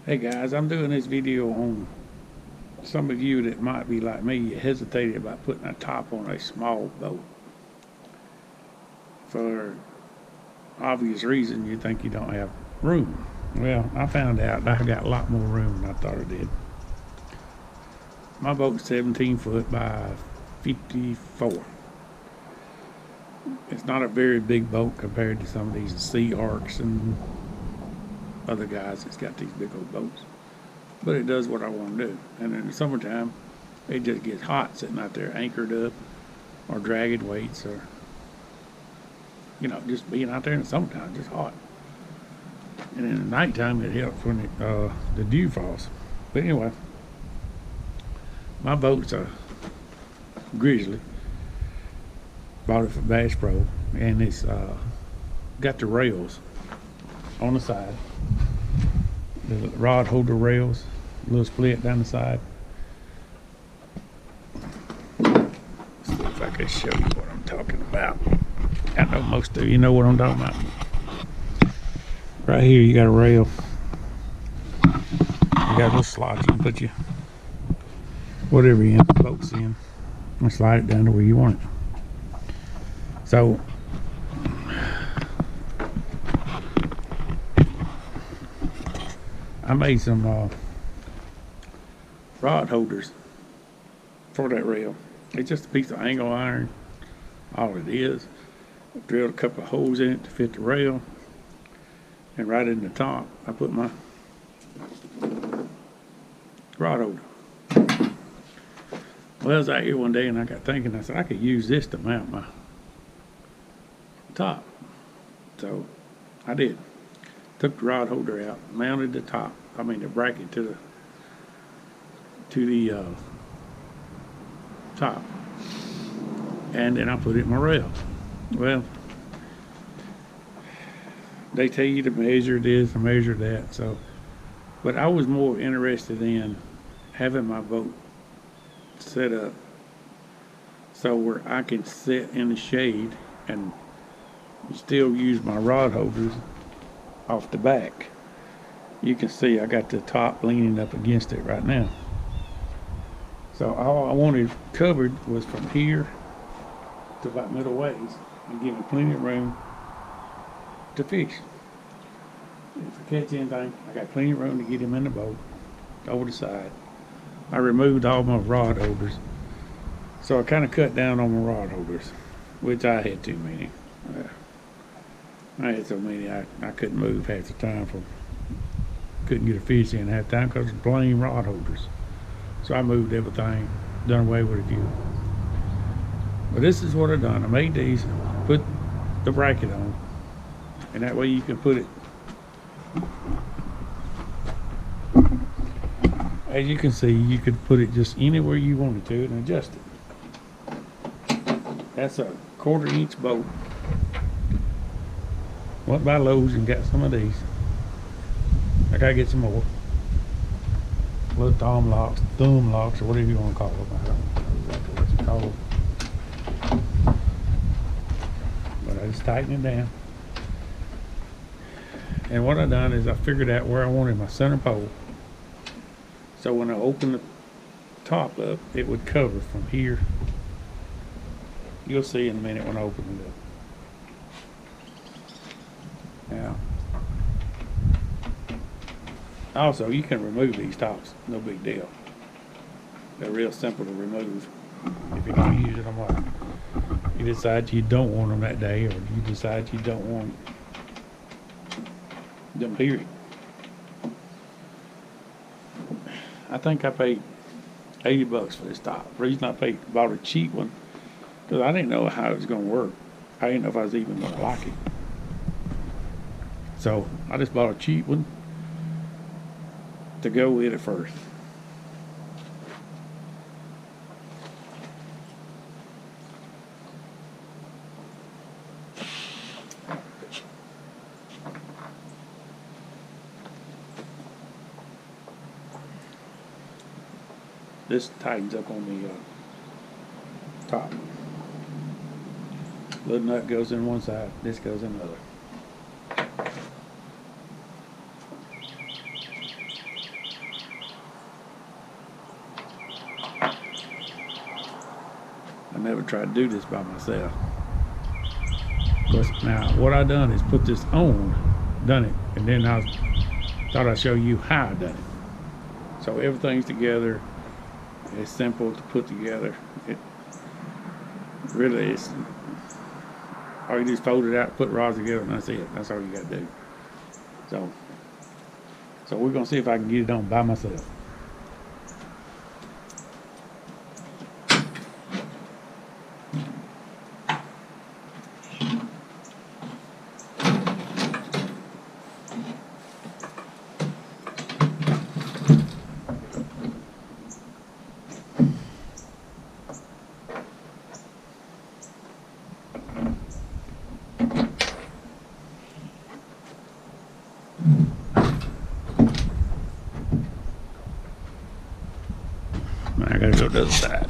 Hey guys, I'm doing this video on some of you that might be like me, hesitated about putting a top on a small boat. For obvious reason, you think you don't have room. Well, I found out I got a lot more room than I thought I did. My boat's 17 foot by 54. It's not a very big boat compared to some of these Sea Arcs and other guys that's got these big old boats. But it does what I want to do. And in the summertime, it just gets hot sitting out there anchored up or dragging weights or, just being out there in the summertime, just hot. And in the nighttime, it helps when the dew falls. But anyway, my boat's a Grizzly. Bought it from Bass Pro, and it's got the rails on the side. The rod holder rails, a little split down the side. Let's see if I can show you what I'm talking about. I know most of you know what I'm talking about. Right here you got a rail. You got a little slot you can put your whatever you end the boat's in and slide it down to where you want it. So I made some rod holders for that rail. It's just a piece of angle iron, all it is. I drilled a couple of holes in it to fit the rail, and right in the top I put my rod holder. Well, I was out here one day and I got thinking, I said I could use this to mount my top. So I did. Took the rod holder out, mounted the top, the bracket to the top, and then I put it in my rail. Well, they tell you to measure this and measure that, but I was more interested in having my boat set up so where I can sit in the shade and still use my rod holders off the back. You can see I got the top leaning up against it right now. So all I wanted covered was from here to about middle ways and give me plenty of room to fish. If I catch anything, I got plenty of room to get him in the boat over the side. I removed all my rod holders, so I kind of cut down on my rod holders, which I had too many. I had so many I couldn't move half the time. Couldn't get a fish in half the time because of plain rod holders. So I moved everything, done away with a few. But this is what I done. I made these, put the bracket on, and that way you can put it. As you can see, you could put it just anywhere you wanted to and adjust it. That's a 1/4 inch boat. Went by Lowe's and got some of these. I gotta get some more. Little thumb locks, or whatever you want to call them. I don't know exactly what you call them. But I just tighten it down. And what I done is I figured out where I wanted my center pole. So when I open the top up, it would cover from here. You'll see in a minute when I open it up. Now, also you can remove these tops, no big deal. They're real simple to remove if you don't use them or you decide you don't want them that day, or you decide you don't want them, period. I think I paid $80 for this top. The reason I bought a cheap one, because I didn't know how it was going to work. I didn't know if I was even going to like it. So I just bought a cheap one to go with it first. This tightens up on the top. Little nut goes in one side, this goes in the other. I never tried to do this by myself. Because now what I done is put this on, done it, and then I thought I'd show you how I done it. So everything's together. It's simple to put together. It really is. All you do is fold it out, put rods together, and that's it. That's all you got to do. So we're gonna see if I can get it on by myself. I gotta go to the other side.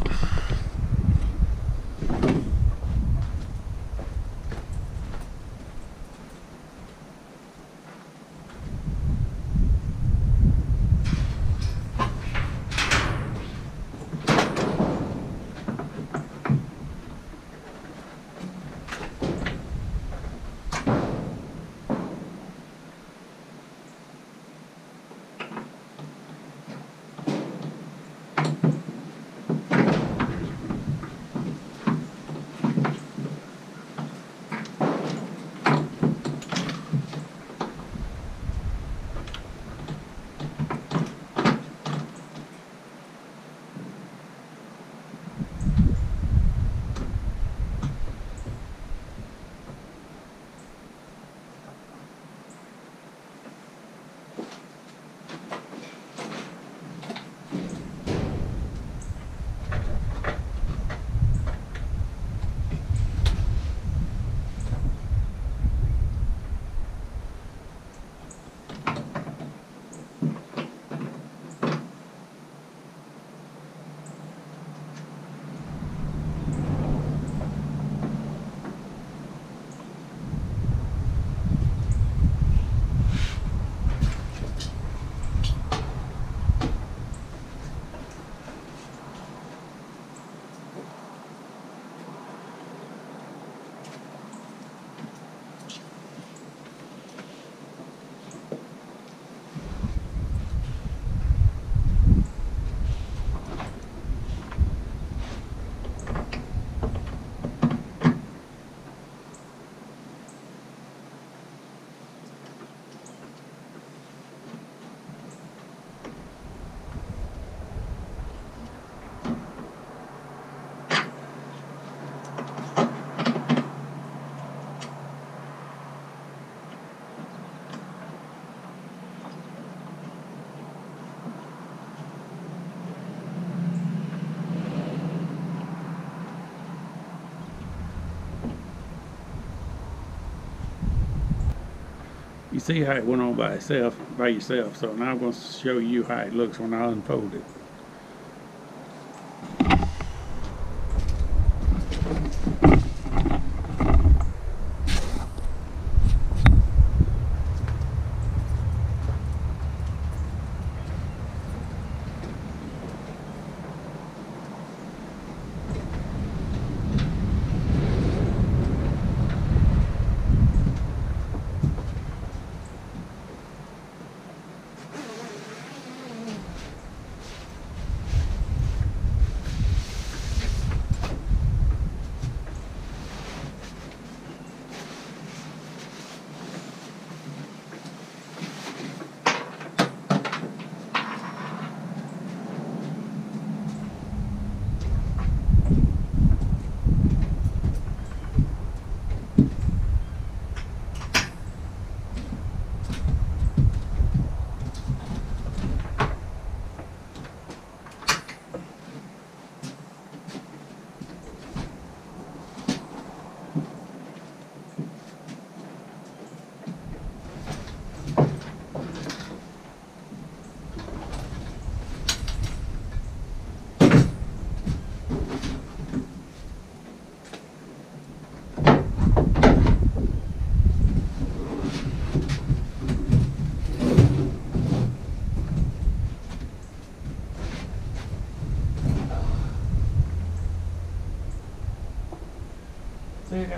You see how it went on by yourself. So now I'm going to show you how it looks when I unfold it.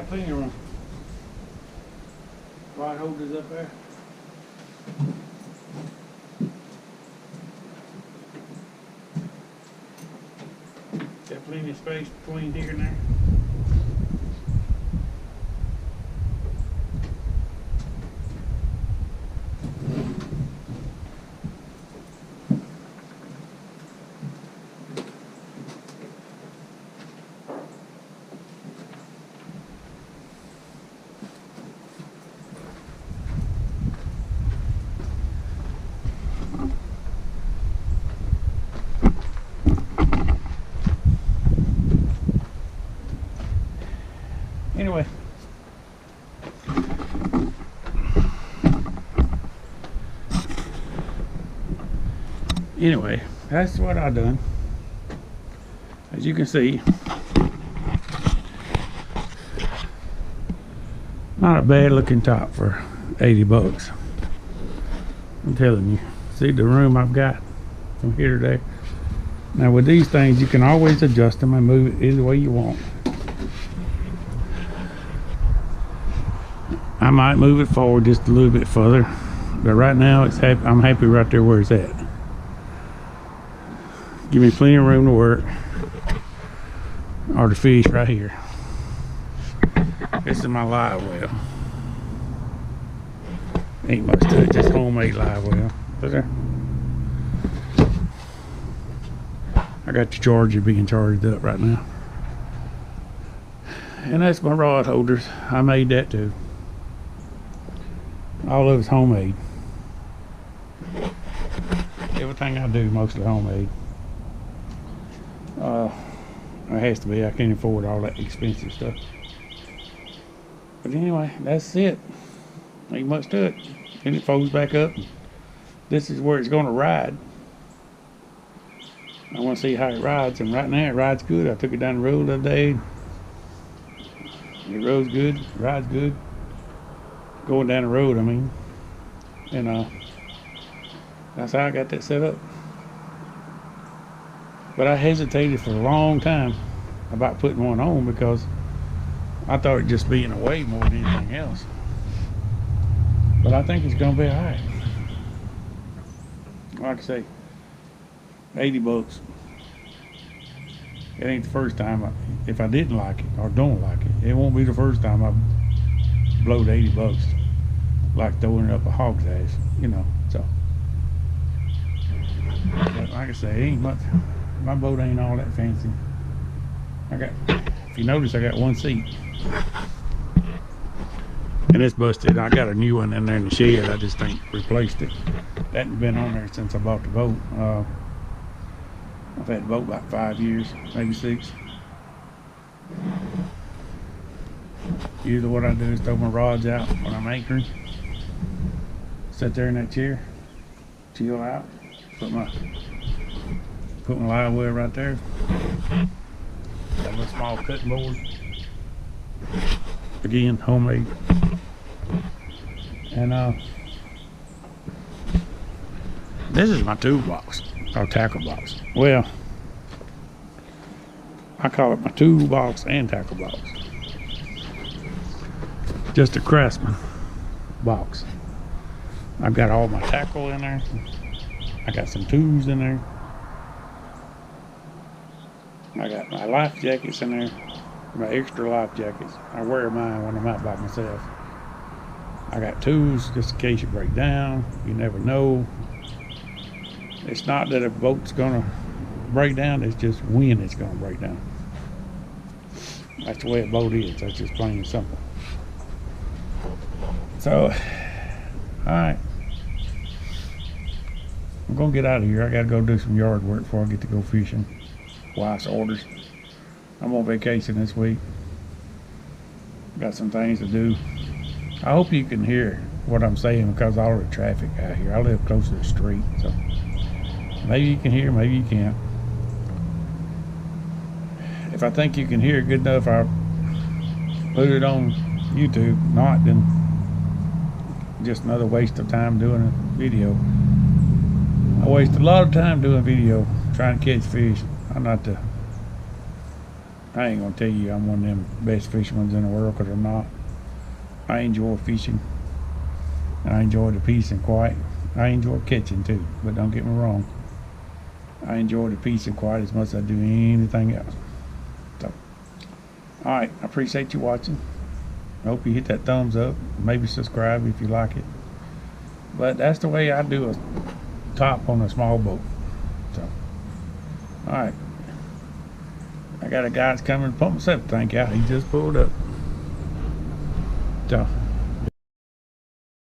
plenty of room. Rod holders up there. Got plenty of space between here and there. Anyway, that's what I done. As you can see, not a bad looking top for 80 bucks. I'm telling you. See the room I've got from here to there. Now with these things, you can always adjust them and move it any way you want. I might move it forward just a little bit further, but right now I'm happy right there where it's at. Give me plenty of room to work, or to fish right here. This is my live well. Ain't much to it, just homemade live well. But there. I got the charger being charged up right now. And that's my rod holders. I made that too. All of it's homemade. Everything I do mostly homemade. It has to be. I can't afford all that expensive stuff. But anyway, that's it. Ain't much to it. And it folds back up. This is where it's going to ride. I want to see how it rides, and right now it rides good. I took it down the road the other day. It roads good, rides good. Going down the road, I mean. And that's how I got that set up. But I hesitated for a long time about putting one on because I thought it'd just be in a way more than anything else. But I think it's gonna be alright. Like I say, 80 bucks. It ain't the first time if I didn't like it or don't like it, it won't be the first time I blowed 80 bucks like throwing it up a hog's ass, you know. So, but like I say, it ain't much. My boat ain't all that fancy. If you notice, I got one seat. And it's busted. I got a new one in there in the shed. I just ain't replaced it. That hasn't been on there since I bought the boat. I've had the boat about 5 years, maybe 6. Usually what I do is throw my rods out when I'm anchoring. Sit there in that chair, chill out, put my live well right there. Got a little small cutting board. Again, homemade. And this is my toolbox, or tackle box. Well, I call it my toolbox and tackle box. Just a Craftsman box. I've got all my tackle in there. I got some tools in there. I got my life jackets in there, my extra life jackets. I wear mine when I'm out by myself. I got tools just in case you break down. You never know. It's not that a boat's gonna break down, it's just when it's gonna break down. That's the way a boat is. That's just plain and simple. So, alright. I'm gonna get out of here. I gotta go do some yard work before I get to go fishing. Wife's orders. I'm on vacation this week. Got some things to do. I hope you can hear what I'm saying because of all the traffic out here. I live close to the street, so maybe you can hear, maybe you can't. If I think you can hear good enough, I'll put it on YouTube. Not, then just another waste of time doing a video. I waste a lot of time doing video, trying to catch fish. I ain't gonna tell you I'm one of them best fishermen in the world, because I'm not. I enjoy fishing, and I enjoy the peace and quiet. I enjoy catching too, but don't get me wrong. I enjoy the peace and quiet as much as I do anything else. So, alright, I appreciate you watching. I hope you hit that thumbs up. Maybe subscribe if you like it. But that's the way I do a top on a small boat. So, alright. I got a guy that's coming to pump my septic tank out. He just pulled up. So,